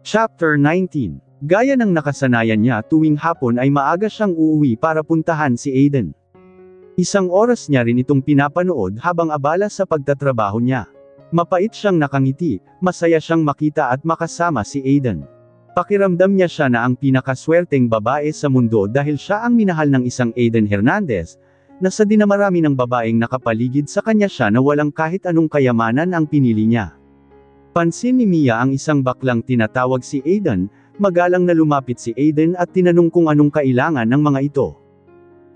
Chapter 19. Gaya ng nakasanayan niya tuwing hapon ay maaga siyang uuwi para puntahan si Aiden. Isang oras niya rin itong pinapanood habang abala sa pagtatrabaho niya. Mapait siyang nakangiti, masaya siyang makita at makasama si Aiden. Pakiramdam niya siya na ang pinakaswerteng babae sa mundo dahil siya ang minahal ng isang Aiden Hernandez, na sa dinamarami ng babaeng nakapaligid sa kanya siya na walang kahit anong kayamanan ang pinili niya. Pansin ni Mia ang isang baklang tinatawag si Aiden, magalang na lumapit si Aiden at tinanong kung anong kailangan ng mga ito.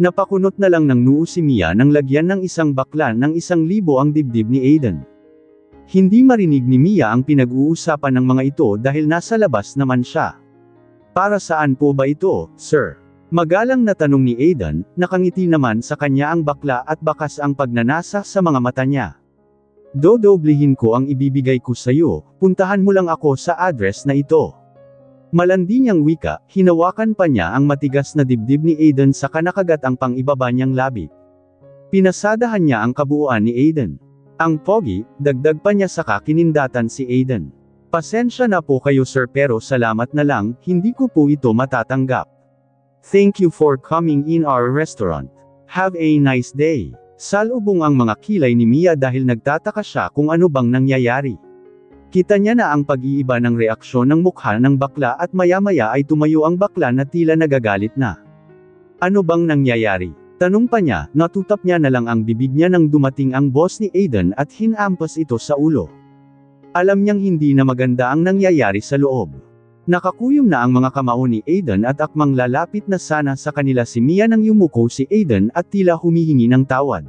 Napakunot na lang ng noo si Mia nang lagyan ng isang bakla ng 1,000 ang dibdib ni Aiden. Hindi marinig ni Mia ang pinag-uusapan ng mga ito dahil nasa labas naman siya. Para saan po ba ito, sir? Magalang na tanong ni Aiden, nakangiti naman sa kanya ang bakla at bakas ang pagnanasa sa mga mata niya. Dodoblihin ko ang ibibigay ko sa'yo, puntahan mo lang ako sa address na ito. Malandi niyang wika, hinawakan pa niya ang matigas na dibdib ni Aiden sa kanakagat ang pang-ibaba niyang labi. Pinasadahan niya ang kabuuan ni Aiden. Ang pogi, dagdag pa niya saka kinindatan si Aiden. Pasensya na po kayo sir pero salamat na lang, hindi ko po ito matatanggap. Thank you for coming in our restaurant. Have a nice day. Salubong ang mga kilay ni Mia dahil nagtataka siya kung ano bang nangyayari. Kita niya na ang pag-iiba ng reaksyon ng mukha ng bakla at maya-maya ay tumayo ang bakla na tila nagagalit na. Ano bang nangyayari? Tanong pa niya, natutap niya na lang ang bibig niya nang dumating ang boss ni Aiden at hinampas ito sa ulo. Alam niyang hindi na maganda ang nangyayari sa loob. Nakakuyom na ang mga kamao ni Aiden at akmang lalapit na sana sa kanila si Mia nang yumuko si Aiden at tila humihingi ng tawad.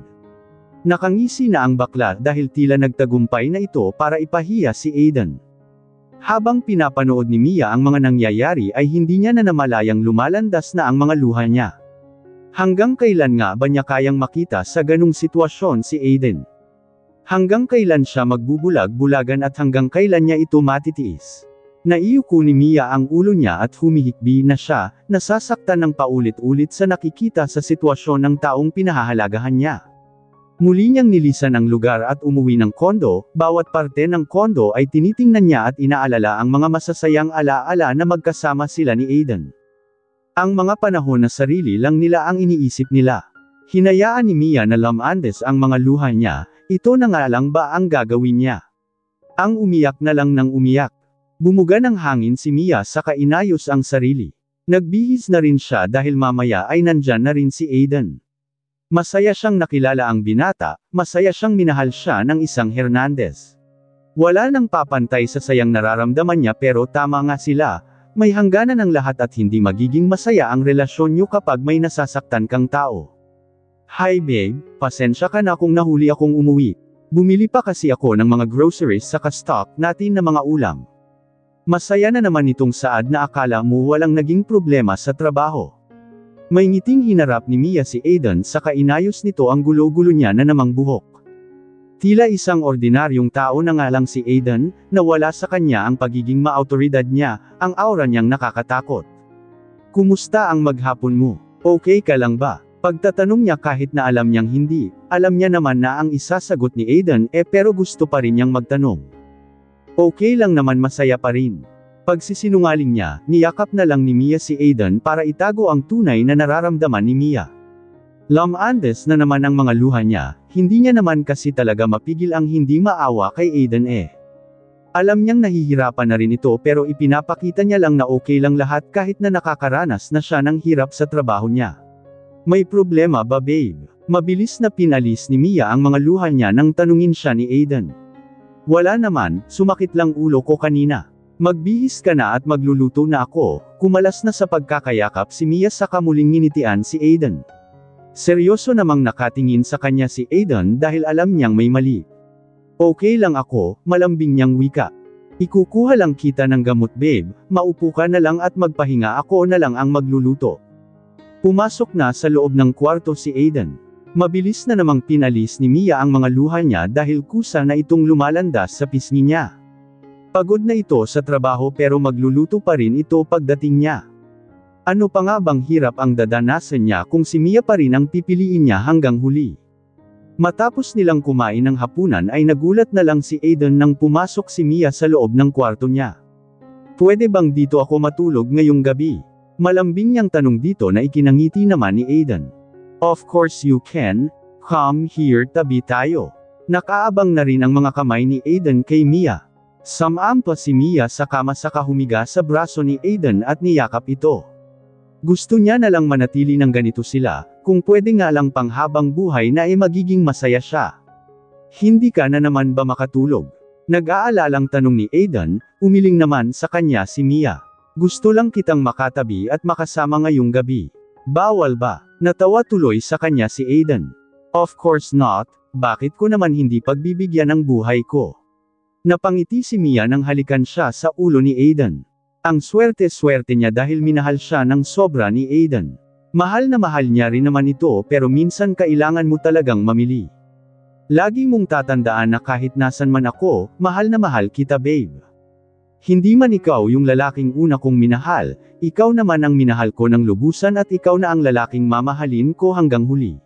Nakangisi na ang bakla dahil tila nagtagumpay na ito para ipahiya si Aiden. Habang pinapanood ni Mia ang mga nangyayari ay hindi niya na namalayang lumalandas na ang mga luha niya. Hanggang kailan nga ba niya kayang makita sa ganung sitwasyon si Aiden? Hanggang kailan siya magbubulag-bulagan at hanggang kailan niya ito matitiis? Naiyuko ni Mia ang ulo niya at humihikbi na siya, nasasaktan ng paulit-ulit sa nakikita sa sitwasyon ng taong pinahahalagahan niya. Muli niyang nilisan ang lugar at umuwi ng kondo, bawat parte ng kondo ay tinitingnan niya at inaalala ang mga masasayang alaala na magkasama sila ni Aiden. Ang mga panahon na sarili lang nila ang iniisip nila. Hinayaan ni Mia na lamandes ang mga luha niya, ito na nga lang ba ang gagawin niya? Ang umiyak na lang ng umiyak. Bumuga ng hangin si Mia saka inayos ang sarili. Nagbihis na rin siya dahil mamaya ay nandyan na rin si Aiden. Masaya siyang nakilala ang binata, masaya siyang minahal siya ng isang Hernandez. Wala nang papantay sa sayang nararamdaman niya pero tama nga sila. May hangganan ang lahat at hindi magiging masaya ang relasyon niyo kapag may nasasaktan kang tao. Hi babe, pasensya ka na kung nahuli akong umuwi. Bumili pa kasi ako ng mga groceries saka stock natin na mga ulam. Masaya na naman itong Saad na akala mo walang naging problema sa trabaho. May ngiting hinarap ni Mia si Aiden saka inayos nito ang gulo-gulo niya na namang buhok. Tila isang ordinaryong tao na nga lang si Aiden, nawala sa kanya ang pagiging maautoridad niya, ang aura niyang nakakatakot. Kumusta ang maghapon mo? Okay ka lang ba? Pagtatanong niya kahit na alam niyang hindi, alam niya naman na ang isasagot ni Aiden pero gusto pa rin niyang magtanong. Okay lang naman masaya pa rin. Pagsisinungaling niya, niyakap na lang ni Mia si Aiden para itago ang tunay na nararamdaman ni Mia. Lamandes na naman ang mga luha niya, hindi niya naman kasi talaga mapigil ang hindi maawa kay Aiden Alam niyang nahihirapan na rin ito pero ipinapakita niya lang na okay lang lahat kahit na nakakaranas na siya ng hirap sa trabaho niya. May problema ba babe? Mabilis na pinalis ni Mia ang mga luha niya nang tanungin siya ni Aiden. Wala naman, sumakit lang ulo ko kanina. Magbihis ka na at magluluto na ako, kumalas na sa pagkakayakap si Mia saka muling nginitian si Aiden. Seryoso namang nakatingin sa kanya si Aiden dahil alam niyang may mali. Okay lang ako, malambing niyang wika. Ikukuha lang kita ng gamot babe, maupo ka na lang at magpahinga ako na lang ang magluluto. Pumasok na sa loob ng kwarto si Aiden. Mabilis na namang pinalis ni Mia ang mga luha niya dahil kusa na itong lumalandas sa pisngi niya. Pagod na ito sa trabaho pero magluluto pa rin ito pagdating niya. Ano pa nga bang hirap ang dadanasan niya kung si Mia pa rin ang pipiliin niya hanggang huli? Matapos nilang kumain ng hapunan ay nagulat na lang si Aiden nang pumasok si Mia sa loob ng kwarto niya. Pwede bang dito ako matulog ngayong gabi? Malambing niyang tanong dito na ikinangiti naman ni Aiden. Of course you can. Come here, tabi tayo. Nakaabang na rin ang mga kamay ni Aiden kay Mia. Sumampa si Mia sa kama saka humiga sa braso ni Aiden at niyakap ito. Gusto niya na lang manatili ng ganito sila, kung pwede nga lang panghabang buhay na magiging masaya siya. Hindi ka na naman ba makatulog? Nag-aalalang tanong ni Aiden, umiling naman sa kanya si Mia. Gusto lang kitang makatabi at makasama ngayong gabi. Bawal ba? Natawa tuloy sa kanya si Aiden. Of course not, bakit ko naman hindi pagbibigyan ng buhay ko? Napangiti si Mia nang halikan siya sa ulo ni Aiden. Ang swerte-swerte niya dahil minahal siya ng sobra ni Aiden. Mahal na mahal niya rin naman ito pero minsan kailangan mo talagang mamili. Lagi mong tatandaan na kahit nasan man ako, mahal na mahal kita babe. Hindi man ikaw yung lalaking una kong minahal, ikaw naman ang minahal ko ng lubusan at ikaw na ang lalaking mamahalin ko hanggang huli.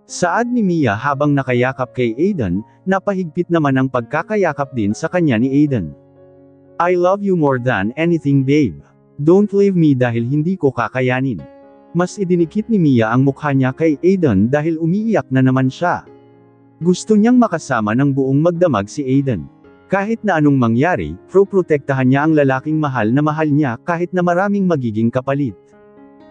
Saad ni Mia habang nakayakap kay Aiden, napahigpit naman ang pagkakayakap din sa kanya ni Aiden. I love you more than anything babe. Don't leave me dahil hindi ko kakayanin. Mas idinikit ni Mia ang mukha niya kay Aiden dahil umiiyak na naman siya. Gusto niyang makasama ng buong magdamag si Aiden. Kahit na anong mangyari, protektahan niya ang lalaking mahal niya kahit na maraming magiging kapalit.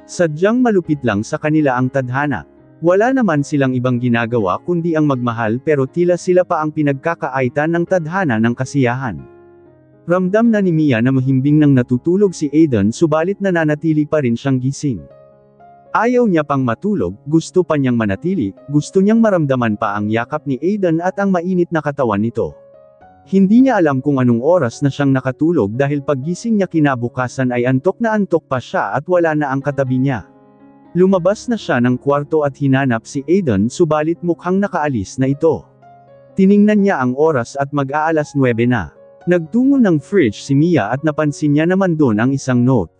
Sadyang malupit lang sa kanila ang tadhana. Wala naman silang ibang ginagawa kundi ang magmahal pero tila sila pa ang pinagkakaaitan ng tadhana ng kasiyahan. Ramdam na ni Mia na mahimbing nang natutulog si Aiden subalit nananatili pa rin siyang gising. Ayaw niya pang matulog, gusto pa niyang manatili, gusto niyang maramdaman pa ang yakap ni Aiden at ang mainit na katawan nito. Hindi niya alam kung anong oras na siyang nakatulog dahil paggising niya kinabukasan ay antok na antok pa siya at wala na ang katabi niya. Lumabas na siya ng kwarto at hinanap si Aiden subalit mukhang nakaalis na ito. Tiningnan niya ang oras at mag-aalas 9 na. Nagtungo ng fridge si Mia at napansin niya naman doon ang isang note.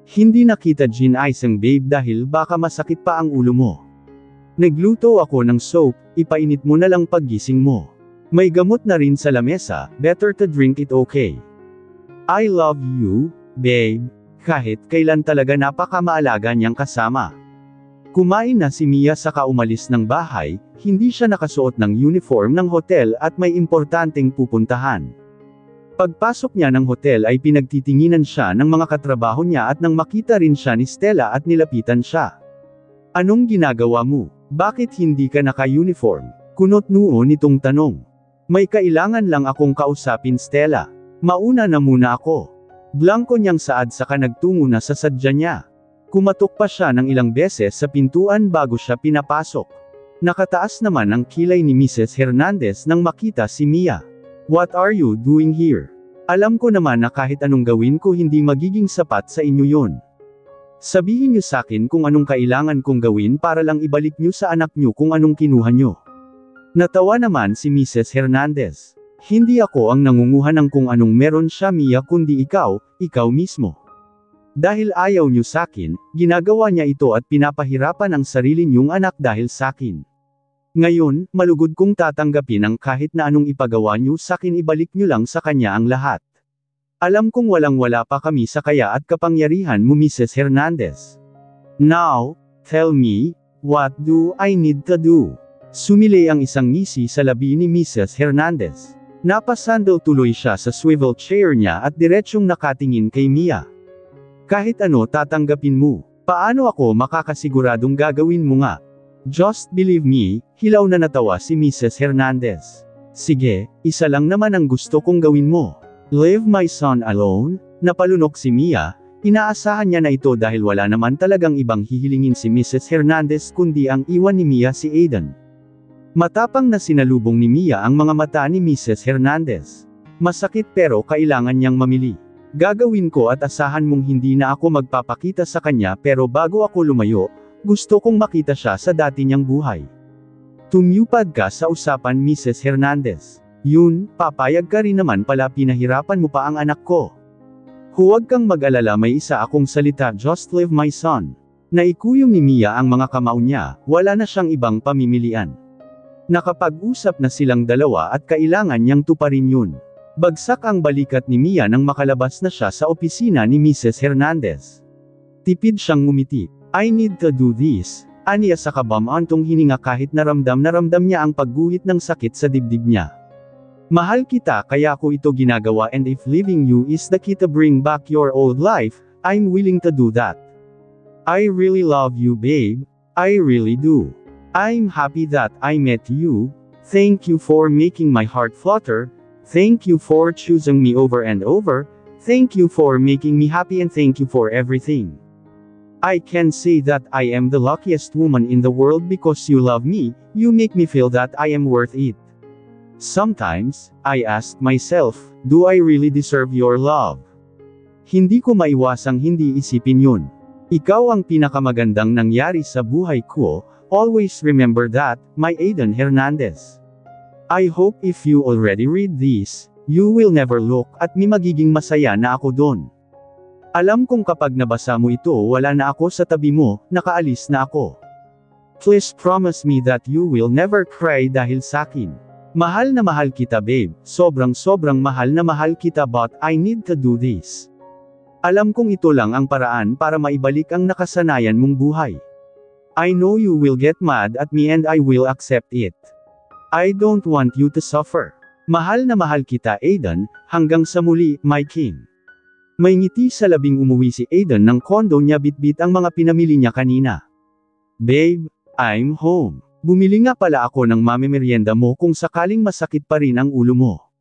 Hindi nakita gin icing babe dahil baka masakit pa ang ulo mo. Nagluto ako ng soap, ipainit mo na lang paggising mo. May gamot na rin sa lamesa, better to drink it okay. I love you, babe, kahit kailan talaga napakamaalaga niyang kasama. Kumain na si Mia saka umalis ng bahay, hindi siya nakasuot ng uniform ng hotel at may importanteng pupuntahan. Pagpasok niya ng hotel ay pinagtitinginan siya ng mga katrabaho niya at nang makita rin siya ni Stella at nilapitan siya. Anong ginagawa mo? Bakit hindi ka naka-uniform? Kunot noo nitong tanong. May kailangan lang akong kausapin Stella. Mauna na muna ako. Blanko niyang saad saka nagtungo na sa sadya niya. Kumatok pa siya ng ilang beses sa pintuan bago siya pinapasok. Nakataas naman ang kilay ni Mrs. Hernandez nang makita si Mia. What are you doing here? Alam ko naman na kahit anong gawin ko hindi magiging sapat sa inyo yon. Sabihin niyo sa akin kung anong kailangan kong gawin para lang ibalik niyo sa anak niyo kung anong kinuha niyo. Natawa naman si Mrs. Hernandez. Hindi ako ang nangunguha ng kung anong meron siya Mia kundi ikaw mismo. Dahil ayaw niyo sa akin, ginagawa niya ito at pinapahirapan ang sarili niyong anak dahil sa akin. Ngayon, malugod kong tatanggapin ang kahit na anong ipagawa niyo sa akin ibalik niyo lang sa kanya ang lahat. Alam kong walang-wala pa kami sa kaya at kapangyarihan mo Mrs. Hernandez. Now, tell me, what do I need to do? Sumilay ang isang ngisi sa labi ni Mrs. Hernandez. Napasandal tuloy siya sa swivel chair niya at diretsyong nakatingin kay Mia. Kahit ano tatanggapin mo, paano ako makakasiguradong gagawin mo nga? Just believe me, hilaw na natawa si Mrs. Hernandez. Sige, isa lang naman ang gusto kong gawin mo. Leave my son alone? Napalunok si Mia, inaasahan niya na ito dahil wala naman talagang ibang hihilingin si Mrs. Hernandez kundi ang iwan ni Mia si Aiden. Matapang na sinalubong ni Mia ang mga mata ni Mrs. Hernandez. Masakit pero kailangan niyang mamili. Gagawin ko at asahan mong hindi na ako magpapakita sa kanya pero bago ako lumayo, gusto kong makita siya sa dati niyang buhay. Tumupad ka sa usapan Mrs. Hernandez. Yun, papayag ka rin naman pala pinahirapan mo pa ang anak ko. Huwag kang mag-alala may isa akong salita just leave my son. Naikuyong ni Mia ang mga kamao niya, wala na siyang ibang pamimilian. Nakapag-usap na silang dalawa at kailangan niyang tuparin yun. Bagsak ang balikat ni Mia nang makalabas na siya sa opisina ni Mrs. Hernandez. Tipid siyang ngumiti. I need to do this, aniya sa kabamantong hininga kahit na ramdam niya ang pagguhit ng sakit sa dibdib niya. Mahal kita kaya ko ito ginagawa and if leaving you is the key to bring back your old life, I'm willing to do that. I really love you babe, I really do. I'm happy that I met you, thank you for making my heart flutter, thank you for choosing me over and over, thank you for making me happy and thank you for everything. I can say that I am the luckiest woman in the world because you love me, you make me feel that I am worth it. Sometimes, I ask myself, do I really deserve your love? Hindi ko maiwasang hindi isipin yun. Ikaw ang pinakamagandang nangyari sa buhay ko, always remember that, my Aiden Hernandez. I hope if you already read this, you will never look at me magiging masaya na ako doon. Alam kong kapag nabasa mo ito wala na ako sa tabi mo, nakaalis na ako. Please promise me that you will never cry dahil sakin. Mahal na mahal kita babe, sobrang mahal na mahal kita but I need to do this. Alam kong ito lang ang paraan para maibalik ang nakasanayan mong buhay. I know you will get mad at me and I will accept it. I don't want you to suffer. Mahal na mahal kita Aiden, hanggang sa muli, my king. May ngiti sa labing umuwi si Aiden ng kondo niya bitbit ang mga pinamili niya kanina. Babe, I'm home. Bumili nga pala ako ng mamimerienda mo kung sakaling masakit pa rin ang ulo mo.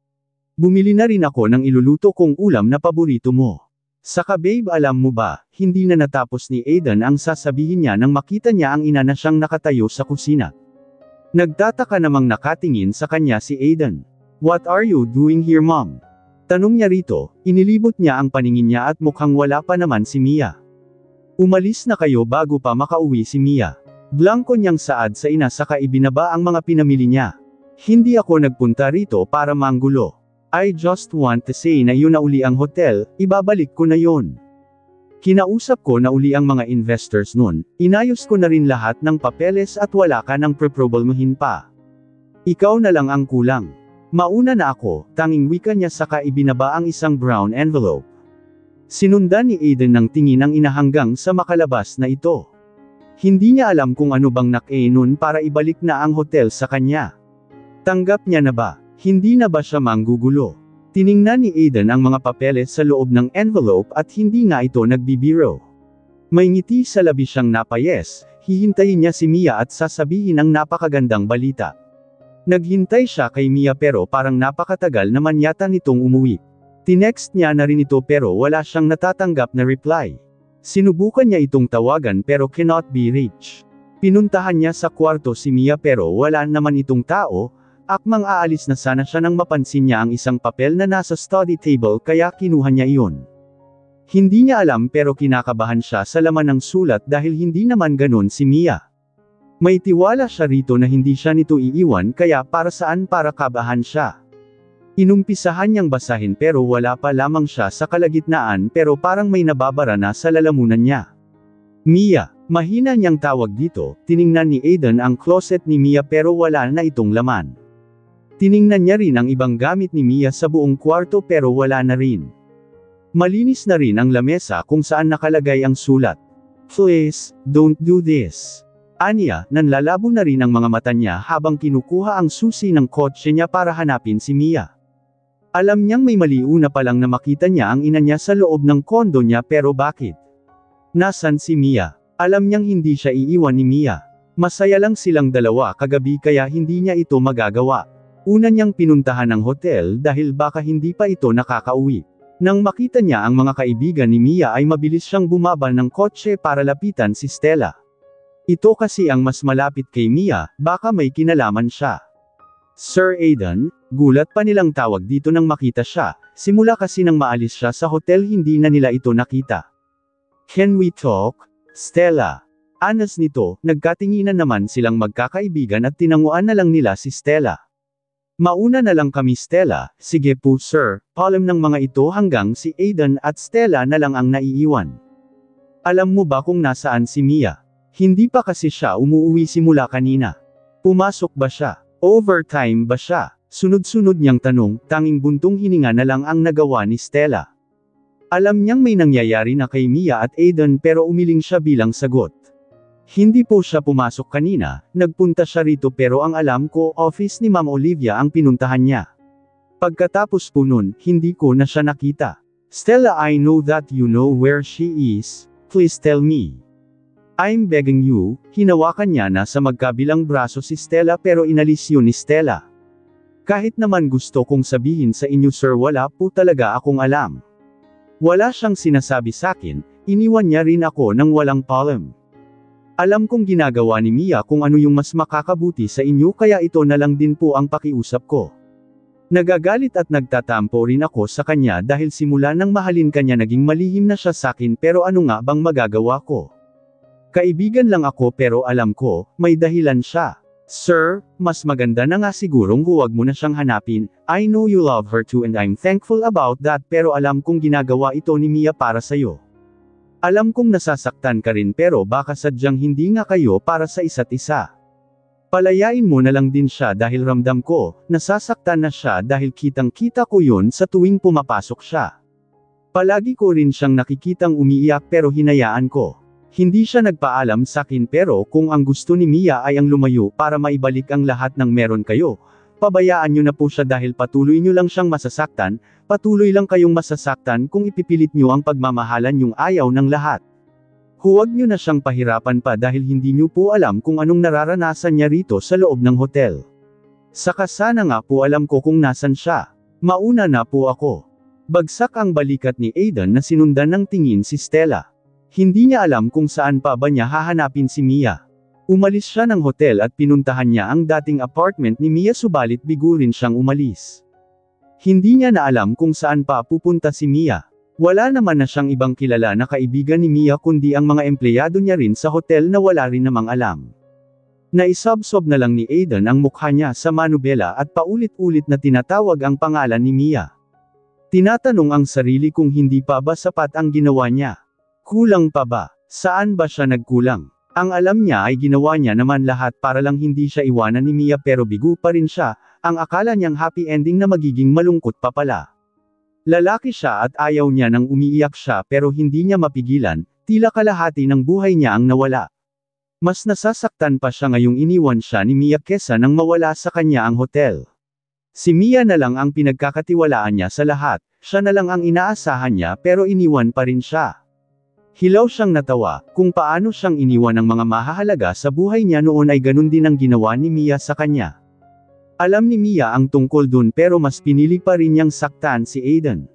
Bumili na rin ako ng iluluto kong ulam na paborito mo. Saka babe alam mo ba, hindi na natapos ni Aiden ang sasabihin niya nang makita niya ang ina na siyang nakatayo sa kusina. Nagtataka namang nakatingin sa kanya si Aiden. What are you doing here mom? Tanong niya rito, inilibot niya ang paningin niya at mukhang wala pa naman si Mia. Umalis na kayo bago pa makauwi si Mia. Blanko niyang saad sa ina saka ibinaba ang mga pinamili niya. Hindi ako nagpunta rito para manggulo. I just want to say na yun na uli ang hotel, ibabalik ko na yon. Kinausap ko na uli ang mga investors nun, inayos ko na rin lahat ng papeles at wala ka nang pre-problemhin pa. Ikaw na lang ang kulang. Mauna na ako, tanging wika niya saka ibinaba ang isang brown envelope. Sinundan ni Aiden ng tingin ang ina hanggang sa makalabas na ito. Hindi niya alam kung ano bang nakainon para ibalik na ang hotel sa kanya. Tanggap niya na ba? Hindi na ba siya manggugulo? Tiningnan ni Aiden ang mga papeles sa loob ng envelope at hindi nga ito nagbibiro. May ngiti sa labi siyang napayes, hihintayin niya si Mia at sasabihin ang napakagandang balita. Naghintay siya kay Mia pero parang napakatagal naman yata nitong umuwi. Tinext niya na rin ito pero wala siyang natatanggap na reply. Sinubukan niya itong tawagan pero cannot be reached. Pinuntahan niya sa kwarto si Mia pero wala naman itong tao, akmang aalis na sana siya nang mapansin niya ang isang papel na nasa study table kaya kinuha niya iyon. Hindi niya alam pero kinakabahan siya sa laman ng sulat dahil hindi naman ganon si Mia. May tiwala siya rito na hindi siya nito iiwan kaya para saan para kabahan siya. Inumpisahan niyang basahin pero wala pa lamang siya sa kalagitnaan pero parang may nababara na sa lalamunan niya. Mia, mahina niyang tawag dito, tiningnan ni Aiden ang closet ni Mia pero wala na itong laman. Tiningnan niya rin ang ibang gamit ni Mia sa buong kwarto pero wala na rin. Malinis na rin ang lamesa kung saan nakalagay ang sulat. Please, don't do this. Aniya, nanlalabo na rin ang mga mata niya habang kinukuha ang susi ng kotse niya para hanapin si Mia. Alam niyang may mali una pa lang na makita niya ang ina niya sa loob ng kondo niya pero bakit? Nasaan si Mia? Alam niyang hindi siya iiwan ni Mia. Masaya lang silang dalawa kagabi kaya hindi niya ito magagawa. Una niyang pinuntahan ang hotel dahil baka hindi pa ito nakakauwi. Nang makita niya ang mga kaibigan ni Mia ay mabilis siyang bumaba ng kotse para lapitan si Stella. Ito kasi ang mas malapit kay Mia, baka may kinalaman siya. Sir Aiden, gulat pa nilang tawag dito nang makita siya, simula kasi nang maalis siya sa hotel hindi na nila ito nakita. Can we talk? Stella. Anas nito, nagkatinginan naman silang magkakaibigan at tinanguan na lang nila si Stella. Mauna na lang kami Stella, sige po sir, palem ng mga ito hanggang si Aiden at Stella na lang ang naiiwan. Alam mo ba kung nasaan si Mia? Hindi pa kasi siya umuwi simula kanina. Pumasok ba siya? Overtime ba siya? Sunod-sunod niyang tanong, tanging buntong hininga na lang ang nagawa ni Stella. Alam niyang may nangyayari na kay Mia at Aiden pero umiling siya bilang sagot. Hindi po siya pumasok kanina, nagpunta siya rito pero ang alam ko, office ni Ma'am Olivia ang pinuntahan niya. Pagkatapos po nun, hindi ko na siya nakita. Stella, I know that you know where she is, please tell me. I'm begging you. Hinawakan niya na sa magkabilang braso si Stella pero inalis yun ni Stella. Kahit naman gusto kong sabihin sa inyo sir, wala po talaga akong alam. Wala siyang sinasabi sakin, iniwan niya rin ako ng walang palem. Alam kong ginagawa ni Mia kung ano yung mas makakabuti sa inyo kaya ito na lang din po ang pakiusap ko. Nagagalit at nagtatampo rin ako sa kanya dahil simula nang mahalin kanya naging malihim na siya sakin pero ano nga bang magagawa ko? Kaibigan lang ako pero alam ko, may dahilan siya. Sir, mas maganda na nga sigurong huwag mo na siyang hanapin. I know you love her too and I'm thankful about that pero alam kong ginagawa ito ni Mia para sa'yo. Alam kong nasasaktan ka rin pero baka sadyang hindi nga kayo para sa isa't isa. Palayain mo na lang din siya dahil ramdam ko, nasasaktan na siya dahil kitang-kita ko yun sa tuwing pumapasok siya. Palagi ko rin siyang nakikitang umiiyak pero hinayaan ko. Hindi siya nagpaalam sakin pero kung ang gusto ni Mia ay ang lumayo para maibalik ang lahat ng meron kayo, pabayaan nyo na po siya dahil patuloy nyo lang siyang masasaktan, patuloy lang kayong masasaktan kung ipipilit nyo ang pagmamahalan yung ayaw ng lahat. Huwag nyo na siyang pahirapan pa dahil hindi nyo po alam kung anong nararanasan niya rito sa loob ng hotel. Saka sana nga po alam ko kung nasan siya. Mauna na po ako. Bagsak ang balikat ni Aiden na sinundan ng tingin si Stella. Hindi niya alam kung saan pa ba niya hahanapin si Mia. Umalis siya ng hotel at pinuntahan niya ang dating apartment ni Mia subalit bigo rin siyang umalis. Hindi niya na alam kung saan pa pupunta si Mia. Wala naman na siyang ibang kilala na kaibigan ni Mia kundi ang mga empleyado niya rin sa hotel na wala rin namang alam. Naisabsob na lang ni Aiden ang mukha niya sa manubela at paulit-ulit na tinatawag ang pangalan ni Mia. Tinatanong ang sarili kung hindi pa ba sapat ang ginawa niya. Kulang pa ba? Saan ba siya nagkulang? Ang alam niya ay ginawa niya naman lahat para lang hindi siya iwanan ni Mia pero bigo pa rin siya, ang akala niyang happy ending na magiging malungkot pa pala. Lalaki siya at ayaw niya nang umiiyak siya pero hindi niya mapigilan, tila kalahati ng buhay niya ang nawala. Mas nasasaktan pa siya ngayong iniwan siya ni Mia kesa nang mawala sa kanya ang hotel. Si Mia na lang ang pinagkakatiwalaan niya sa lahat, siya na lang ang inaasahan niya pero iniwan pa rin siya. Hilaw siyang natawa, kung paano siyang iniwan ng mga mahahalaga sa buhay niya noon ay ganun din ang ginawa ni Mia sa kanya. Alam ni Mia ang tungkol dun pero mas pinili pa rin niyang saktan si Aiden.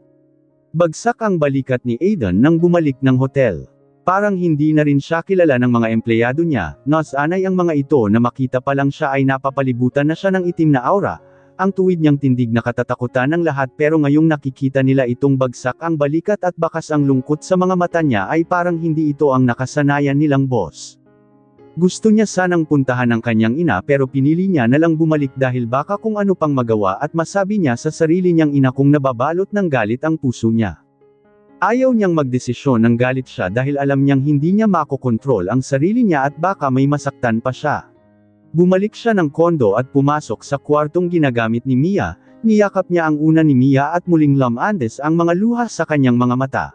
Bagsak ang balikat ni Aiden nang bumalik ng hotel. Parang hindi na rin siya kilala ng mga empleyado niya, nasanay ang mga ito na makita pa lang siya ay napapalibutan na siya ng itim na aura, ang tuwid niyang tindig na katatakutan ng lahat pero ngayong nakikita nila itong bagsak ang balikat at bakas ang lungkot sa mga mata niya ay parang hindi ito ang nakasanayan nilang boss. Gusto niya sanang puntahan ang kanyang ina pero pinili niya na lang bumalik dahil baka kung ano pang magawa at masabi niya sa sarili niyang ina kung nababalot ng galit ang puso niya. Ayaw niyang magdesisyon ng galit siya dahil alam niyang hindi niya makokontrol ang sarili niya at baka may masaktan pa siya. Bumalik siya ng kondo at pumasok sa kwartong ginagamit ni Mia, niyakap niya ang una ni Mia at muling lamandes ang mga luha sa kanyang mga mata.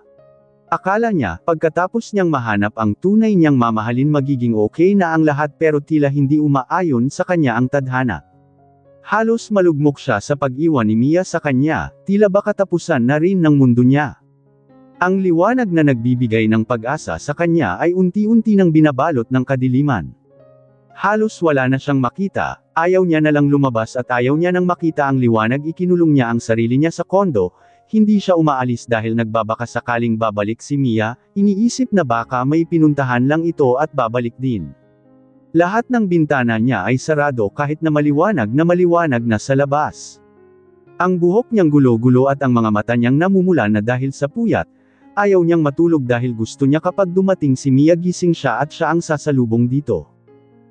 Akala niya, pagkatapos niyang mahanap ang tunay niyang mamahalin magiging okay na ang lahat pero tila hindi umaayon sa kanya ang tadhana. Halos malugmok siya sa pag-iwan ni Mia sa kanya, tila ba katapusan na rin ng mundo niya. Ang liwanag na nagbibigay ng pag-asa sa kanya ay unti-unti nang binabalot ng kadiliman. Halos wala na siyang makita, ayaw niya na lang lumabas at ayaw niya nang makita ang liwanag. Ikinulong niya ang sarili niya sa kondo, hindi siya umaalis dahil nagbabaka sakaling babalik si Mia, iniisip na baka may pinuntahan lang ito at babalik din. Lahat ng bintana niya ay sarado kahit na maliwanag na sa labas. Ang buhok niyang gulo-gulo at ang mga mata niyang namumula na dahil sa puyat, ayaw niyang matulog dahil gusto niya kapag dumating si Mia gising siya at siya ang sasalubong dito.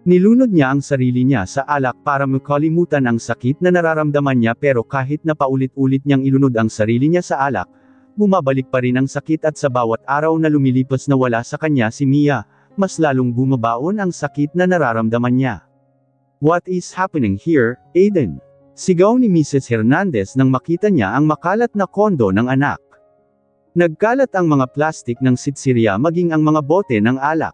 Nilunod niya ang sarili niya sa alak para makalimutan ang sakit na nararamdaman niya pero kahit na paulit-ulit niyang ilunod ang sarili niya sa alak, bumabalik pa rin ang sakit at sa bawat araw na lumilipas na wala sa kanya si Mia, mas lalong bumabaon ang sakit na nararamdaman niya. What is happening here, Aiden? Sigaw ni Mrs. Hernandez nang makita niya ang makalat na kondo ng anak. Nagkalat ang mga plastik ng sitsirya maging ang mga bote ng alak.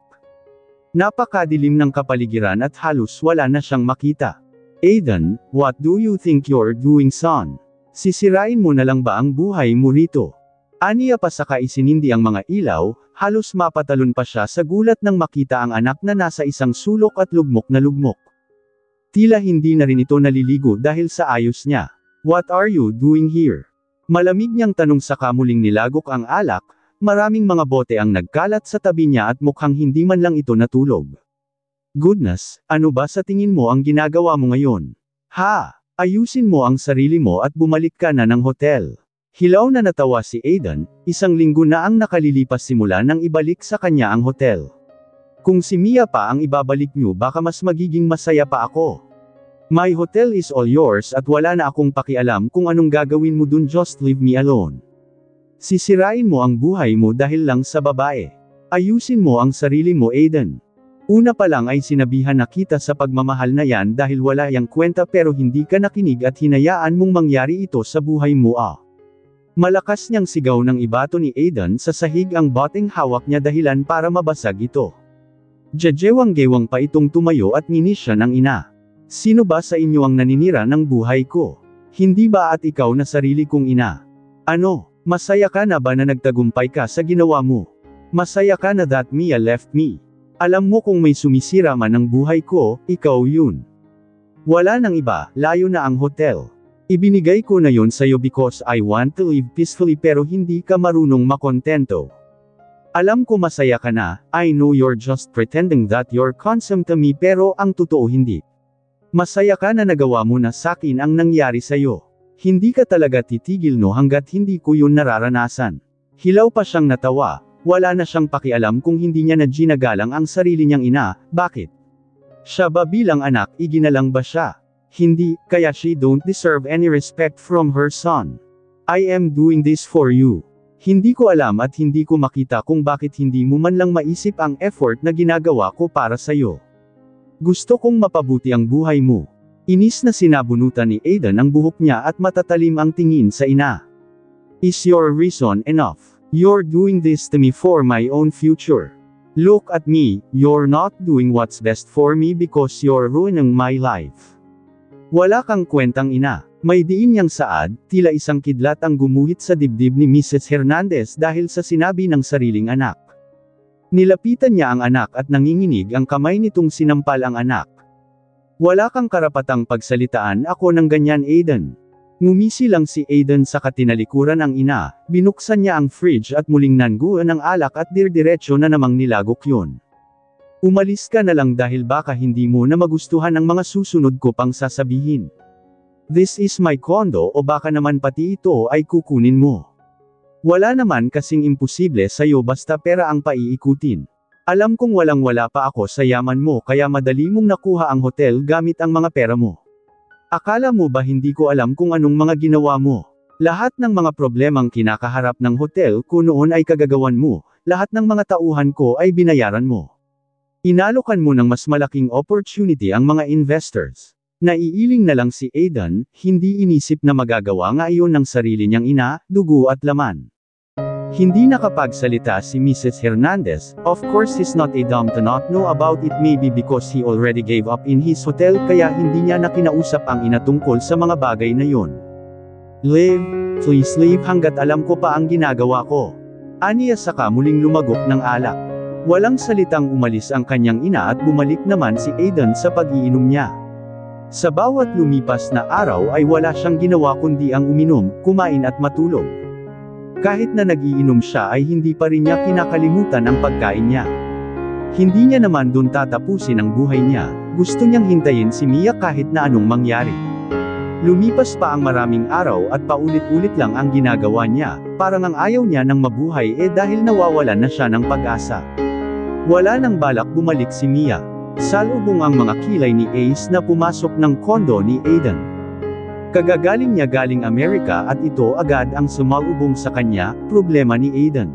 Napakadilim ng kapaligiran at halos wala na siyang makita. Aiden, what do you think you're doing, son? Sisirain mo na lang ba ang buhay mo rito? Aniya pa saka isinindi ang mga ilaw, halos mapatalon pa siya sa gulat nang makita ang anak na nasa isang sulok at lugmok na lugmok. Tila hindi na rin ito naliligo dahil sa ayos niya. What are you doing here? Malamig niyang tanong saka muling nilagok ang alak, maraming mga bote ang nagkalat sa tabi niya at mukhang hindi man lang ito natulog. Goodness, ano ba sa tingin mo ang ginagawa mo ngayon? Ha! Ayusin mo ang sarili mo at bumalik ka na ng hotel. Hilaw na natawa si Aiden, 1 linggo na ang nakalilipas simula nang ibalik sa kanya ang hotel. Kung si Mia pa ang ibabalik niyo baka mas magiging masaya pa ako. My hotel is all yours at wala na akong pakialam kung anong gagawin mo dun, just leave me alone. Sisirain mo ang buhay mo dahil lang sa babae. Ayusin mo ang sarili mo, Aiden. Una pa lang ay sinabihan na kita sa pagmamahal na yan dahil wala yang kwenta pero hindi ka nakinig at hinayaan mong mangyari ito sa buhay mo Malakas niyang sigaw ng ibato ni Aiden sa sahig ang boteng hawak niya dahilan para mabasag ito. Jejewang-gewang pa itong tumayo at nginis siya ng ina. Sino ba sa inyo ang naninira ng buhay ko? Hindi ba at ikaw na sarili kong ina? Ano, masaya ka na ba na nagtagumpay ka sa ginawa mo? Masaya ka na that Mia left me? Alam mo kung may sumisira man ng buhay ko, ikaw yun. Wala nang iba, layo na ang hotel. Ibinigay ko na yon sa'yo because I want to live peacefully pero hindi ka marunong makontento. Alam ko masaya ka na, I know you're just pretending that you're consum to me pero ang totoo hindi. Masaya ka na nagawa mo na sakin ang nangyari sa'yo. Hindi ka talaga titigil no hanggat hindi ko yun nararanasan. Hilaw pa siyang natawa, wala na siyang pakialam kung hindi niya na ginagalang ang sarili niyang ina, bakit? Siya ba bilang anak, iginalang ba siya? Hindi, kaya she don't deserve any respect from her son. I am doing this for you. Hindi ko alam at hindi ko makita kung bakit hindi mo man lang maisip ang effort na ginagawa ko para sa'yo. Gusto kong mapabuti ang buhay mo. Inis na sinabunutan ni Aiden ang buhok niya at matatalim ang tingin sa ina. Is your reason enough? You're doing this to me for my own future. Look at me, you're not doing what's best for me because you're ruining my life. Wala kang kwentang ina. May diin niyang saad, tila isang kidlat ang gumuhit sa dibdib ni Mrs. Hernandez dahil sa sinabi ng sariling anak. Nilapitan niya ang anak at nanginginig ang kamay nitong sinampal ang anak. Wala kang karapatang pagsalitaan ako ng ganyan, Aiden. Ngumisi lang si Aiden sa katinalikuran ang ina, binuksan niya ang fridge at muling nanguan ang alak at dirdiretso na namang nilagok yun. Umalis ka na lang dahil baka hindi mo na magustuhan ang mga susunod ko pang sasabihin. This is my condo o baka naman pati ito ay kukunin mo. Wala naman kasing imposible sa'yo basta pera ang paiikutin. Alam kong walang-wala pa ako sa yaman mo kaya madali mong nakuha ang hotel gamit ang mga pera mo. Akala mo ba hindi ko alam kung anong mga ginawa mo? Lahat ng mga problemang kinakaharap ng hotel ko noon ay kagagawan mo, lahat ng mga tauhan ko ay binayaran mo. Inalokan mo ng mas malaking opportunity ang mga investors. Naiiling na lang si Aiden, hindi inisip na magagawa nga iyon ng sarili niyang ina, dugo at laman. Hindi nakapagsalita si Mrs. Hernandez, of course he's not a dumb to not know about it maybe because he already gave up in his hotel kaya hindi niya nakinausap ang ina tungkol sa mga bagay na yon. Live, please live hanggat alam ko pa ang ginagawa ko. Aniya saka muling lumagok ng alak. Walang salitang umalis ang kanyang ina at bumalik naman si Aiden sa pag-iinom niya. Sa bawat lumipas na araw ay wala siyang ginawa kundi ang uminom, kumain at matulog. Kahit na nag-iinom siya ay hindi pa rin niya kinakalimutan ang pagkain niya. Hindi niya naman dun tatapusin ang buhay niya, gusto niyang hintayin si Mia kahit na anong mangyari. Lumipas pa ang maraming araw at paulit-ulit lang ang ginagawa niya, parang ang ayaw niya ng mabuhay dahil nawawalan na siya ng pag-asa. Wala nang balak bumalik si Mia. Salubong ang mga kilay ni Ace na pumasok ng kondo ni Aiden. Kagagaling niya galing Amerika at ito agad ang sumalubong sa kanya, problema ni Aiden.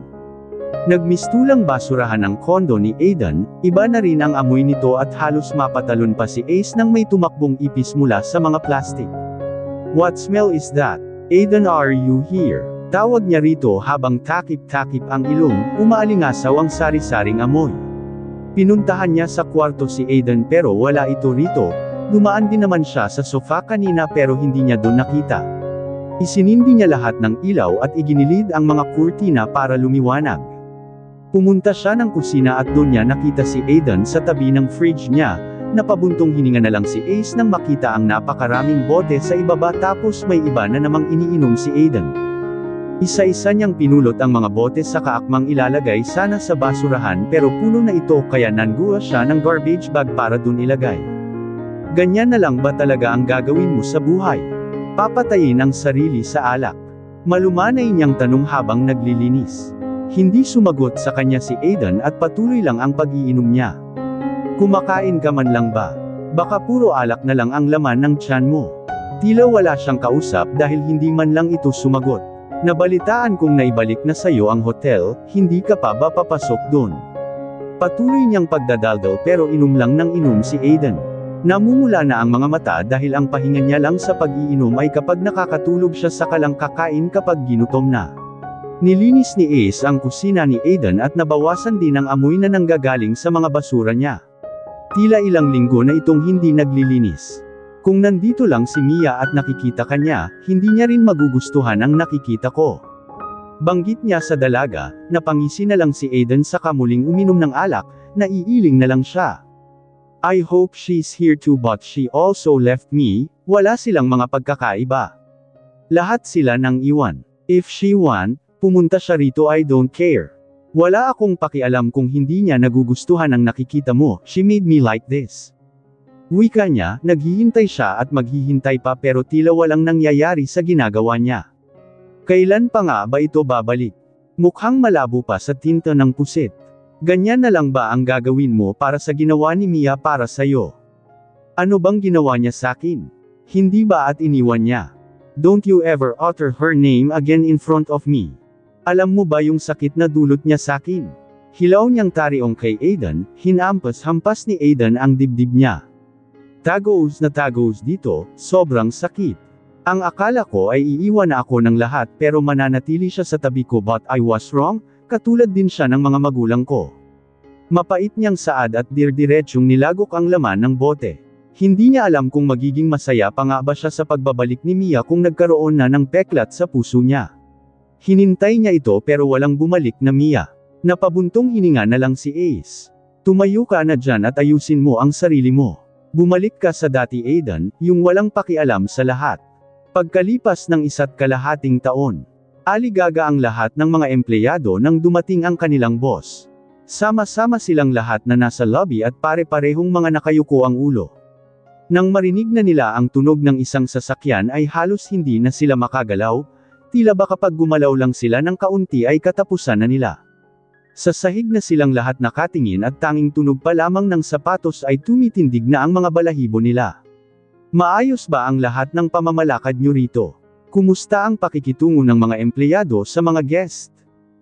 Nagmistulang basurahan ng kondo ni Aiden, iba na rin ang amoy nito at halos mapatalon pa si Ace nang may tumakbong ipis mula sa mga plastik. What smell is that? Aiden, are you here? Tawag niya rito habang takip-takip ang ilong, umaalingasaw ang sari-saring amoy. Pinuntahan niya sa kwarto si Aiden pero wala ito rito, dumaan din naman siya sa sofa kanina pero hindi niya doon nakita. Isinindi niya lahat ng ilaw at iginilid ang mga kurtina para lumiwanag. Pumunta siya ng kusina at doon niya nakita si Aiden sa tabi ng fridge niya, napabuntong hininga na lang si Ace nang makita ang napakaraming bote sa ibaba tapos may iba na namang iniinom si Aiden. Isa-isa niyang pinulot ang mga bote sa kaakmang ilalagay sana sa basurahan pero puno na ito kaya nanguha siya ng garbage bag para dun ilagay. Ganyan na lang ba talaga ang gagawin mo sa buhay? Papatayin ang sarili sa alak? Malumanay niyang tanong habang naglilinis. Hindi sumagot sa kanya si Aiden at patuloy lang ang pag-iinom niya. Kumakain ka man lang ba? Baka puro alak na lang ang laman ng tiyan mo. Tila wala siyang kausap dahil hindi man lang ito sumagot. Nabalitaan kong naibalik na sayo ang hotel, hindi ka pa ba papasok doon? Patuloy niyang pagdadaldal pero inom lang ng inom si Aiden. Namumula na ang mga mata dahil ang pahinga niya lang sa pag-iinom ay kapag nakakatulog siya saka lang kakain kapag ginutom na. Nilinis ni Ace ang kusina ni Aiden at nabawasan din ang amoy na nanggagaling sa mga basura niya. Tila ilang linggo na itong hindi naglilinis. Kung nandito lang si Mia at nakikita kanya, hindi niya rin magugustuhan ang nakikita ko. Banggit niya sa dalaga, napangisi na lang si Aiden saka muling uminom ng alak, naiiling na lang siya. I hope she's here too but she also left me, wala silang mga pagkakaiba. Lahat sila nang iwan. If she want, pumunta siya rito I don't care. Wala akong pakialam kung hindi niya nagugustuhan ang nakikita mo, she made me like this. Wika niya, naghihintay siya at maghihintay pa pero tila walang nangyayari sa ginagawa niya. Kailan pa nga ba ito babalik? Mukhang malabo pa sa tinta ng pusit. Ganyan na lang ba ang gagawin mo para sa ginawa ni Mia para sa'yo? Ano bang ginawa niya sa'kin? Hindi ba at iniwan niya? Don't you ever utter her name again in front of me. Alam mo ba yung sakit na dulot niya sa'kin? Hilaw niyang tariong kay Aiden, hinampas-hampas ni Aiden ang dibdib niya. Tagos na tagos dito, sobrang sakit. Ang akala ko ay iiwan na ako ng lahat pero mananatili siya sa tabi ko but I was wrong, katulad din siya ng mga magulang ko. Mapait niyang saad at dirdiretsyong nilagok ang laman ng bote. Hindi niya alam kung magiging masaya pa nga ba siya sa pagbabalik ni Mia kung nagkaroon na ng peklat sa puso niya. Hinintay niya ito pero walang bumalik na Mia. Napabuntong hininga na lang si Ace. Tumayo ka na dyan at ayusin mo ang sarili mo. Bumalik ka sa dati Aiden, yung walang pakialam sa lahat. Pagkalipas ng 1.5 taon, aligaga ang lahat ng mga empleyado nang dumating ang kanilang boss. Sama-sama silang lahat na nasa lobby at pare-parehong mga nakayuko ang ulo. Nang marinig na nila ang tunog ng isang sasakyan ay halos hindi na sila makagalaw, tila ba kapag gumalaw lang sila ng kaunti ay katapusan na nila. Sa sahig na silang lahat nakatingin at tanging tunog pa lamang ng sapatos ay tumitindig na ang mga balahibo nila. Maayos ba ang lahat ng pamamalakad nyo rito? Kumusta ang pakikitungo ng mga empleyado sa mga guest?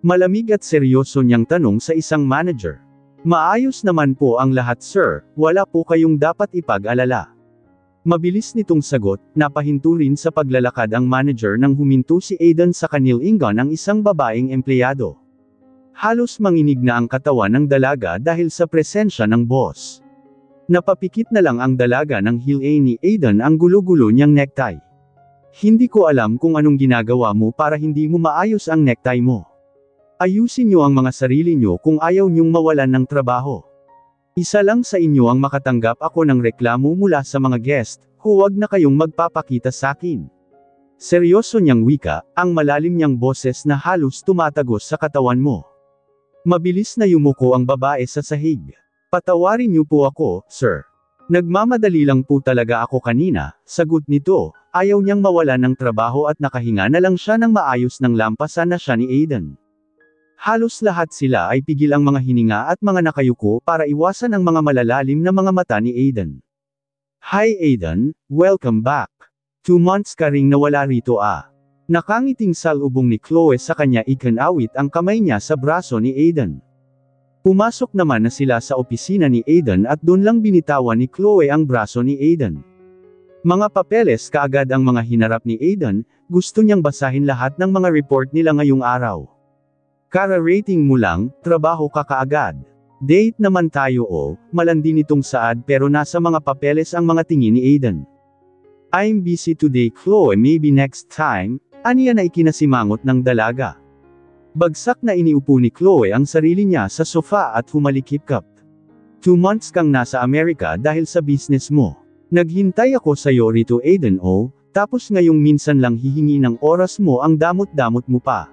Malamig at seryoso niyang tanong sa isang manager. Maayos naman po ang lahat sir, wala po kayong dapat ipag-alala. Mabilis nitong sagot, napahinto rin sa paglalakad ang manager nang huminto si Aiden sa kanilingan ng isang babaeng empleyado. Halos manginig na ang katawan ng dalaga dahil sa presensya ng boss. Napapikit na lang ang dalaga ng heel ni Aiden ang gulo-gulo niyang necktie. Hindi ko alam kung anong ginagawa mo para hindi mo maayos ang necktie mo. Ayusin niyo ang mga sarili niyo kung ayaw niyong mawalan ng trabaho. Isa lang sa inyo ang makatanggap ako ng reklamo mula sa mga guest, huwag na kayong magpapakita sa akin. Seryoso niyang wika, ang malalim niyang boses na halos tumatagos sa katawan mo. Mabilis na yumuko ang babae sa sahig. Patawarin niyo po ako, sir. Nagmamadali lang po talaga ako kanina, sagot nito, ayaw niyang mawalan ng trabaho at nakahinga na lang siya ng maayos ng lampasan na siya ni Aiden. Halos lahat sila ay pigil ang mga hininga at mga nakayuko para iwasan ang mga malalalim na mga mata ni Aiden. Hi Aiden, welcome back. 2 months ka ring nawala rito ah. Nakangiting salubong ni Chloe sa kanya ikinawit ang kamay niya sa braso ni Aiden. Pumasok naman na sila sa opisina ni Aiden at doon lang binitawan ni Chloe ang braso ni Aiden. Mga papeles kaagad ang mga hinarap ni Aiden, gusto niyang basahin lahat ng mga report nila ngayong araw. Kara-rating mo lang, trabaho ka kaagad. Date naman tayo malandi nitong Saad pero nasa mga papeles ang mga tingin ni Aiden. I'm busy today Chloe maybe next time, aniya na ikinasimangot ng dalaga. Bagsak na iniupo ni Chloe ang sarili niya sa sofa at humalikip-kap. 2 months kang nasa Amerika dahil sa business mo. Naghintay ako sa'yo rito Aiden tapos ngayong minsan lang hihingi ng oras mo ang damot-damot mo pa.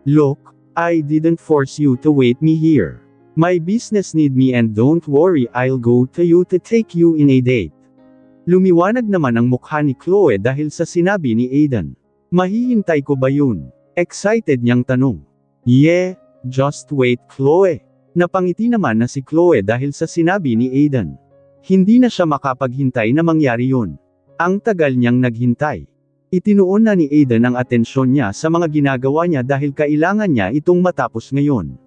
Look, I didn't force you to wait me here. My business need me and don't worry I'll go to you to take you in a date. Lumiwanag naman ang mukha ni Chloe dahil sa sinabi ni Aiden. Mahihintay ko ba yun? Excited niyang tanong. Yeah, just wait Chloe. Napangiti naman na si Chloe dahil sa sinabi ni Aiden. Hindi na siya makapaghintay na mangyari yun. Ang tagal niyang naghintay. Itinuon na ni Aiden ang atensyon niya sa mga ginagawa niya dahil kailangan niya itong matapos ngayon.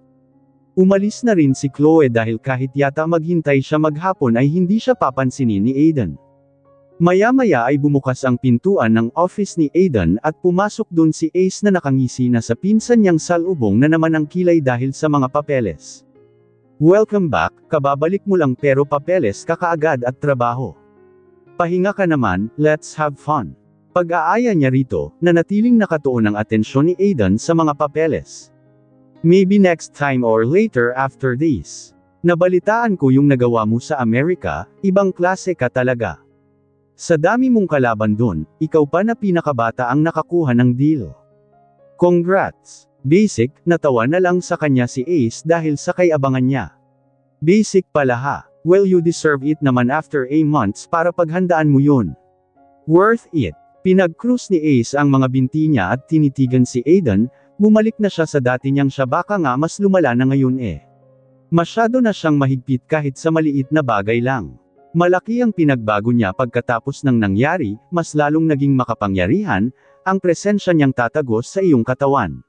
Umalis na rin si Chloe dahil kahit yata maghintay siya maghapon ay hindi siya papansinin ni Aiden. Maya-maya ay bumukas ang pintuan ng office ni Aiden at pumasok dun si Ace na nakangisi na sa pinsan niyang salubong na naman ang kilay dahil sa mga papeles. Welcome back, kababalik mo lang pero papeles ka kaagad at trabaho. Pahinga ka naman, let's have fun. Pag-aaya niya rito, nanatiling nakatuon ang atensyon ni Aiden sa mga papeles. Maybe next time or later after this. Nabalitaan ko yung nagawa mo sa Amerika, ibang klase ka talaga. Sa dami mong kalaban dun, ikaw pa na pinakabata ang nakakuha ng deal. Congrats! Basic, natawa na lang sa kanya si Ace dahil sa kay-abangan niya. Basic pala ha, well you deserve it naman after a months para paghandaan mo yun. Worth it. Pinag-cruise ni Ace ang mga binti niya at tinitigan si Aiden, bumalik na siya sa dati niyang siya baka nga mas lumala na ngayon Masyado na siyang mahigpit kahit sa maliit na bagay lang. Malaki ang pinagbago niya pagkatapos ng nangyari, mas lalong naging makapangyarihan, ang presensya niyang tatagos sa iyong katawan.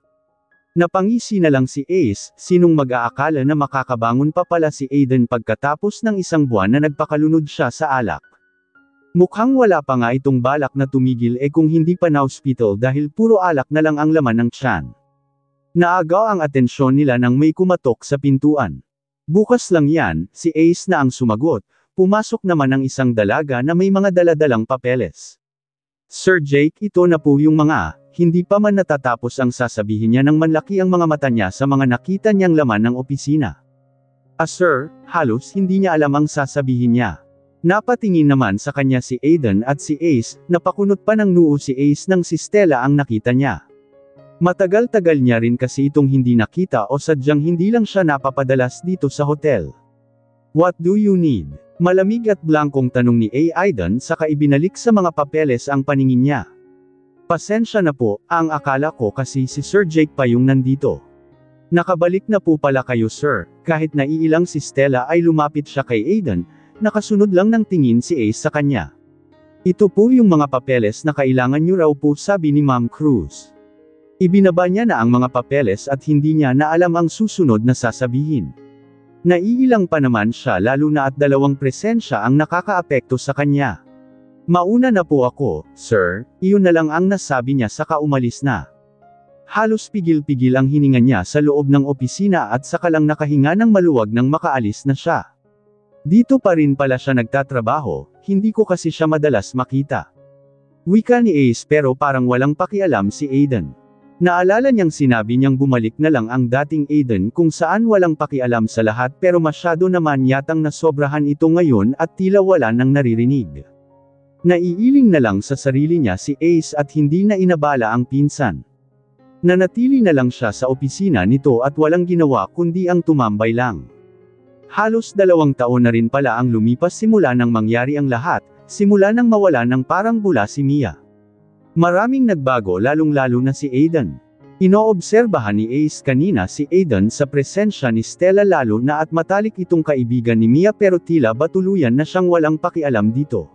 Napangisi na lang si Ace, sinong mag-aakala na makakabangon pa pala si Aiden pagkatapos ng 1 buwan na nagpakalunod siya sa alak. Mukhang wala pa nga itong balak na tumigil kung hindi pa na-hospital dahil puro alak na lang ang laman ng tiyan. Naagaw ang atensyon nila nang may kumatok sa pintuan. Bukas lang yan, si Ace na ang sumagot, pumasok naman ang isang dalaga na may mga daladalang papeles. Sir Jake, ito na po yung mga, hindi pa man natatapos ang sasabihin niya nang manlaki ang mga mata niya sa mga nakita niyang laman ng opisina. Sir, halos hindi niya alam ang sasabihin niya. Napatingin naman sa kanya si Aiden at si Ace, napakunot pa ng noo si Ace nang si Stella ang nakita niya. Matagal-tagal niya rin kasi itong hindi nakita o sadyang hindi lang siya napapadalas dito sa hotel. What do you need? Malamig at blankong tanong ni Aiden saka ibinalik sa mga papeles ang paningin niya. Pasensya na po, ang akala ko kasi si Sir Jake pa yung nandito. Nakabalik na po pala kayo sir, kahit naiilang si Stella ay lumapit siya kay Aiden, nakasunod lang ng tingin si Ace sa kanya. Ito po yung mga papeles na kailangan niyo raw po sabi ni Ma'am Cruz. Ibinaba niya na ang mga papeles at hindi niya na alam ang susunod na sasabihin. Naiilang pa naman siya lalo na at 2 presensya ang nakakaapekto sa kanya. Mauna na po ako, sir, iyon na lang ang nasabi niya saka umalis na. Halos pigil-pigil ang hininga niya sa loob ng opisina at saka lang nakahinga ng maluwag nang makaalis na siya. Dito pa rin pala siya nagtatrabaho, hindi ko kasi siya madalas makita. Wika ni Ace pero parang walang pakialam si Aiden. Naalala niyang sinabi niyang bumalik na lang ang dating Aiden kung saan walang pakialam sa lahat pero masyado naman yatang nasobrahan ito ngayon at tila wala nang naririnig. Naiiling na lang sa sarili niya si Ace at hindi na inabala ang pinsan. Nanatili na lang siya sa opisina nito at walang ginawa kundi ang tumambay lang. Halos 2 taon na rin pala ang lumipas simula nang mangyari ang lahat, simula nang mawala ng parang bula si Mia. Maraming nagbago lalong-lalo na si Aiden. Inoobserbahan ni Ace kanina si Aiden sa presensya ni Stella lalo na at matalik itong kaibigan ni Mia pero tila ba tuluyan na siyang walang pakialam dito.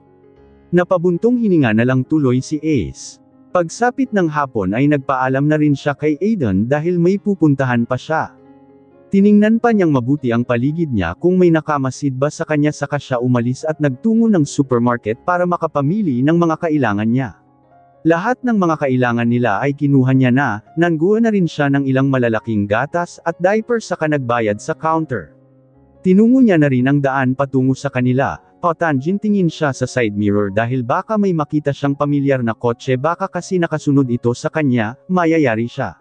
Napabuntong hininga na lang tuloy si Ace. Pagsapit ng hapon ay nagpaalam na rin siya kay Aiden dahil may pupuntahan pa siya. Tiningnan pa niyang mabuti ang paligid niya kung may nakamasid ba sa kanya saka siya umalis at nagtungo ng supermarket para makapamili ng mga kailangan niya. Lahat ng mga kailangan nila ay kinuha niya na, nanguha na rin siya ng ilang malalaking gatas at diaper saka nagbayad sa counter. Tinungo niya na rin ang daan patungo sa kanila, patanjin-tingin siya sa side mirror dahil baka may makita siyang pamilyar na kotse baka kasi nakasunod ito sa kanya, mayayari siya.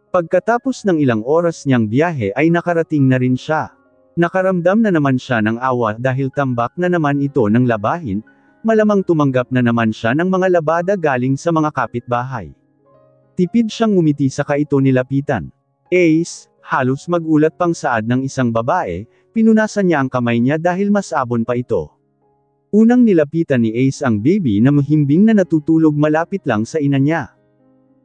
Pagkatapos ng ilang oras niyang biyahe ay nakarating na rin siya. Nakaramdam na naman siya ng awa dahil tambak na naman ito ng labahin, malamang tumanggap na naman siya ng mga labada galing sa mga kapitbahay. Tipid siyang ngumiti saka ito nilapitan. Ace, halos magulat pang saad ng isang babae, pinunasan niya ang kamay niya dahil mas abon pa ito. Unang nilapitan ni Ace ang baby na mahimbing na natutulog malapit lang sa ina niya.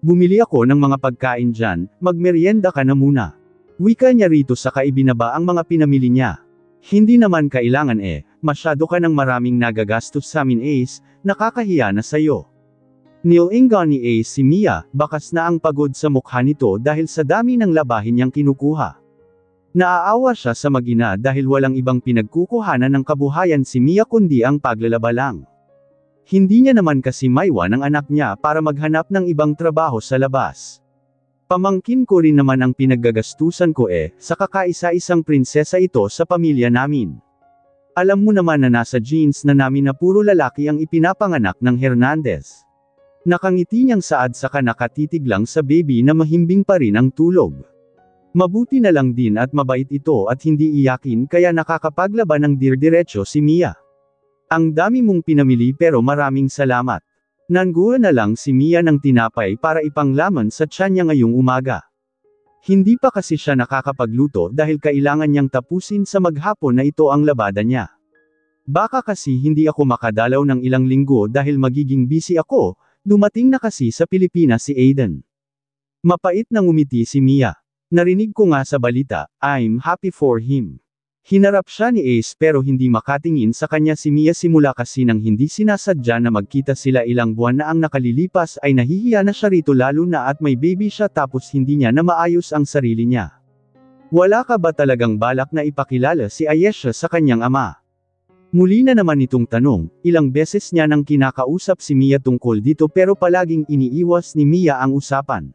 Bumili ako ng mga pagkain dyan, magmeryenda ka na muna. Wika niya rito saka ibinaba ang mga pinamili niya. Hindi naman kailangan masyado ka ng maraming nagagastos sa amin Ace, nakakahiya na sayo. Nilingon ni Ace si Mia, bakas na ang pagod sa mukha nito dahil sa dami ng labahin niyang kinukuha. Naaawa siya sa mag-ina dahil walang ibang pinagkukuhanan ng kabuhayan si Mia kundi ang paglalaba lang. Hindi niya naman kasi maiwan ang anak niya para maghanap ng ibang trabaho sa labas. Pamangkin ko rin naman ang pinaggagastusan ko sa kakaisa-isang prinsesa ito sa pamilya namin. Alam mo naman na nasa genes na namin na puro lalaki ang ipinapanganak ng Hernandez. Nakangiti niyang saad saka nakatitig lang sa baby na mahimbing pa rin ang tulog. Mabuti na lang din at mabait ito at hindi iyakin kaya nakakapaglaban ng dirdiretso si Mia. Ang dami mong pinamili pero maraming salamat. Nanguha na lang si Mia ng tinapay para ipanglaman sa tiyan niya ngayong umaga. Hindi pa kasi siya nakakapagluto dahil kailangan niyang tapusin sa maghapon na ito ang labada niya. Baka kasi hindi ako makadalaw ng ilang linggo dahil magiging busy ako, dumating na kasi sa Pilipinas si Aiden. Mapait na ngumiti si Mia. Narinig ko nga sa balita, I'm happy for him. Hinarap siya ni Ace pero hindi makatingin sa kanya si Mia simula kasi nang hindi sinasadya na magkita sila ilang buwan na ang nakalilipas ay nahihiya na siya rito lalo na at may baby siya tapos hindi niya na maayos ang sarili niya. Wala ka ba talagang balak na ipakilala si Ayesha sa kanyang ama? Muli na naman itong tanong, ilang beses niya nang kinakausap si Mia tungkol dito pero palaging iniiwas ni Mia ang usapan.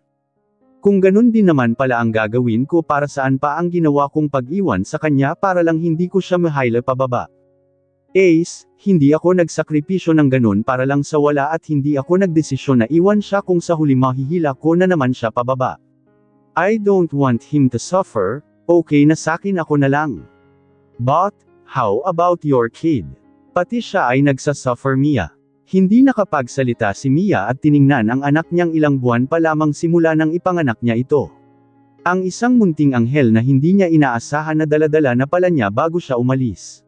Kung ganun din naman pala ang gagawin ko para saan pa ang ginawa kong pag-iwan sa kanya para lang hindi ko siya mahaila pababa. Ace, hindi ako nagsakripisyo ng ganun para lang sa wala at hindi ako nagdesisyon na iwan siya kung sa huli mahihila ko na naman siya pababa. I don't want him to suffer, okay na sakin ako na lang. But, how about your kid? Pati siya ay nagsasuffer Mia. Hindi nakapagsalita si Mia at tiningnan ang anak niyang ilang buwan pa lamang simula nang ipanganak niya ito. Ang isang munting anghel na hindi niya inaasahan na daladala na pala niya bago siya umalis.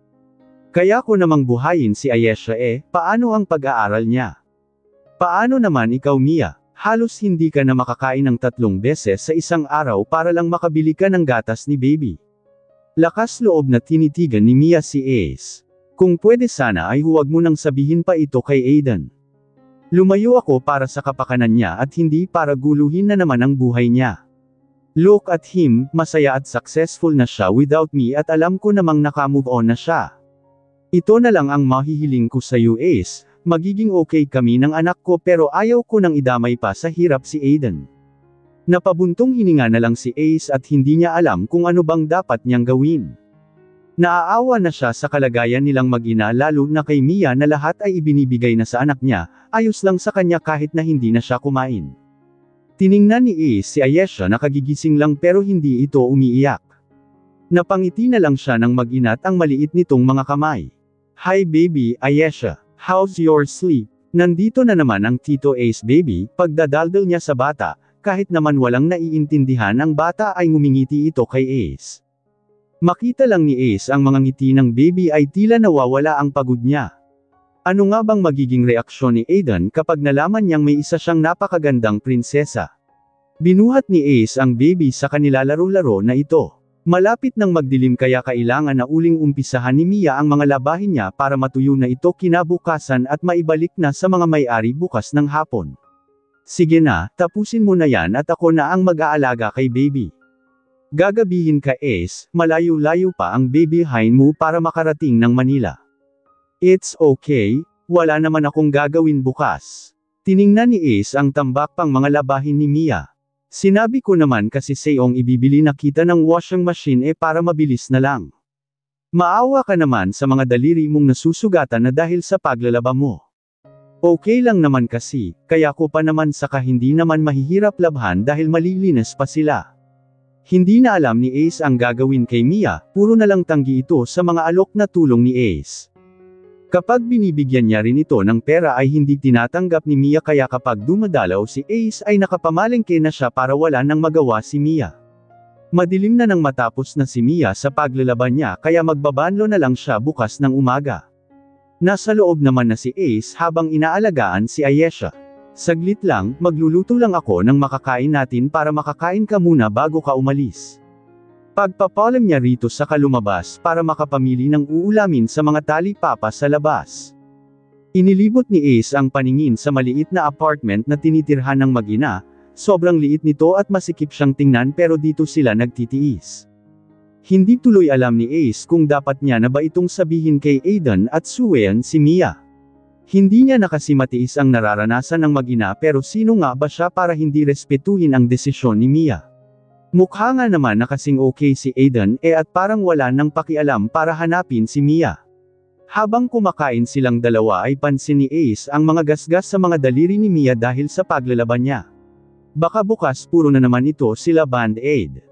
Kaya ko namang buhayin si Ayesha paano ang pag-aaral niya? Paano naman ikaw Mia? Halos hindi ka na makakain ng 3 beses sa isang araw para lang makabili ka ng gatas ni baby. Lakas loob na tinitigan ni Mia si Ace. Kung pwede sana ay huwag mo nang sabihin pa ito kay Aiden. Lumayo ako para sa kapakanan niya at hindi para guluhin na naman ang buhay niya. Look at him, masaya at successful na siya without me at alam ko namang nakamove on na siya. Ito na lang ang mahihiling ko sa iyo Ace, magiging okay kami ng anak ko pero ayaw ko nang idamay pa sa hirap si Aiden. Napabuntong hininga na lang si Ace at hindi niya alam kung ano bang dapat niyang gawin. Naaawa na siya sa kalagayan nilang mag-ina lalo na kay Mia na lahat ay ibinibigay na sa anak niya, ayos lang sa kanya kahit na hindi na siya kumain. Tiningnan ni Ace si Ayesha na kagigising lang pero hindi ito umiiyak. Napangiti na lang siya nang mag-inat ang maliit nitong mga kamay. Hi baby, Ayesha. How's your sleep? Nandito na naman ang Tito Ace baby, pagdadaldal niya sa bata, kahit naman walang naiintindihan ang bata ay ngumingiti ito kay Ace. Makita lang ni Ace ang mga ngiti ng baby ay tila nawawala ang pagod niya. Ano nga bang magiging reaksyon ni Aiden kapag nalaman niyang may isa siyang napakagandang prinsesa? Binuhat ni Ace ang baby sa kanila laro-laro na ito. Malapit nang magdilim kaya kailangan na uling umpisahan ni Mia ang mga labahin niya para matuyo na ito kinabukasan at maibalik na sa mga may-ari bukas ng hapon. Sige na, tapusin mo na yan at ako na ang mag-aalaga kay baby. Gagabihin ka Ace, malayo-layo pa ang babyhin mo para makarating ng Manila. It's okay, wala naman akong gagawin bukas. Tiningnan ni Ace ang tambak pang mga labahin ni Mia. Sinabi ko naman kasi sa'yong ibibili na kita ng washing machine para mabilis na lang. Maawa ka naman sa mga daliri mong nasusugatan na dahil sa paglalaba mo. Okay lang naman kasi, kaya ko pa naman saka hindi naman mahihirap labhan dahil malilinis pa sila. Hindi na alam ni Ace ang gagawin kay Mia, puro na lang tanggi ito sa mga alok na tulong ni Ace. Kapag binibigyan niya rin ito ng pera ay hindi tinatanggap ni Mia kaya kapag dumadalaw si Ace ay nakapamalengke na siya para wala nang magawa si Mia. Madilim na nang matapos na si Mia sa paglalaban niya kaya magbabanlo na lang siya bukas ng umaga. Nasa loob naman na si Ace habang inaalagaan si Ayesha. Saglit lang, magluluto lang ako ng makakain natin para makakain ka muna bago ka umalis. Pagpapalam niya rito sa lumabas para makapamili ng uulamin sa mga talipapa sa labas. Inilibot ni Ace ang paningin sa maliit na apartment na tinitirhan ng mag-ina, sobrang liit nito at masikip siyang tingnan pero dito sila nagtitiis. Hindi tuloy alam ni Ace kung dapat niya na ba itong sabihin kay Aiden at Suean si Mia. Hindi niya na kasi matiis ang nararanasan ng mag-ina pero sino nga ba siya para hindi respetuhin ang desisyon ni Mia. Mukha nga naman na kasing okay si Aiden at parang wala nang pakialam para hanapin si Mia. Habang kumakain silang dalawa ay pansin ni Ace ang mga gasgas sa mga daliri ni Mia dahil sa paglalaban niya. Baka bukas puro na naman ito sila Band-Aid.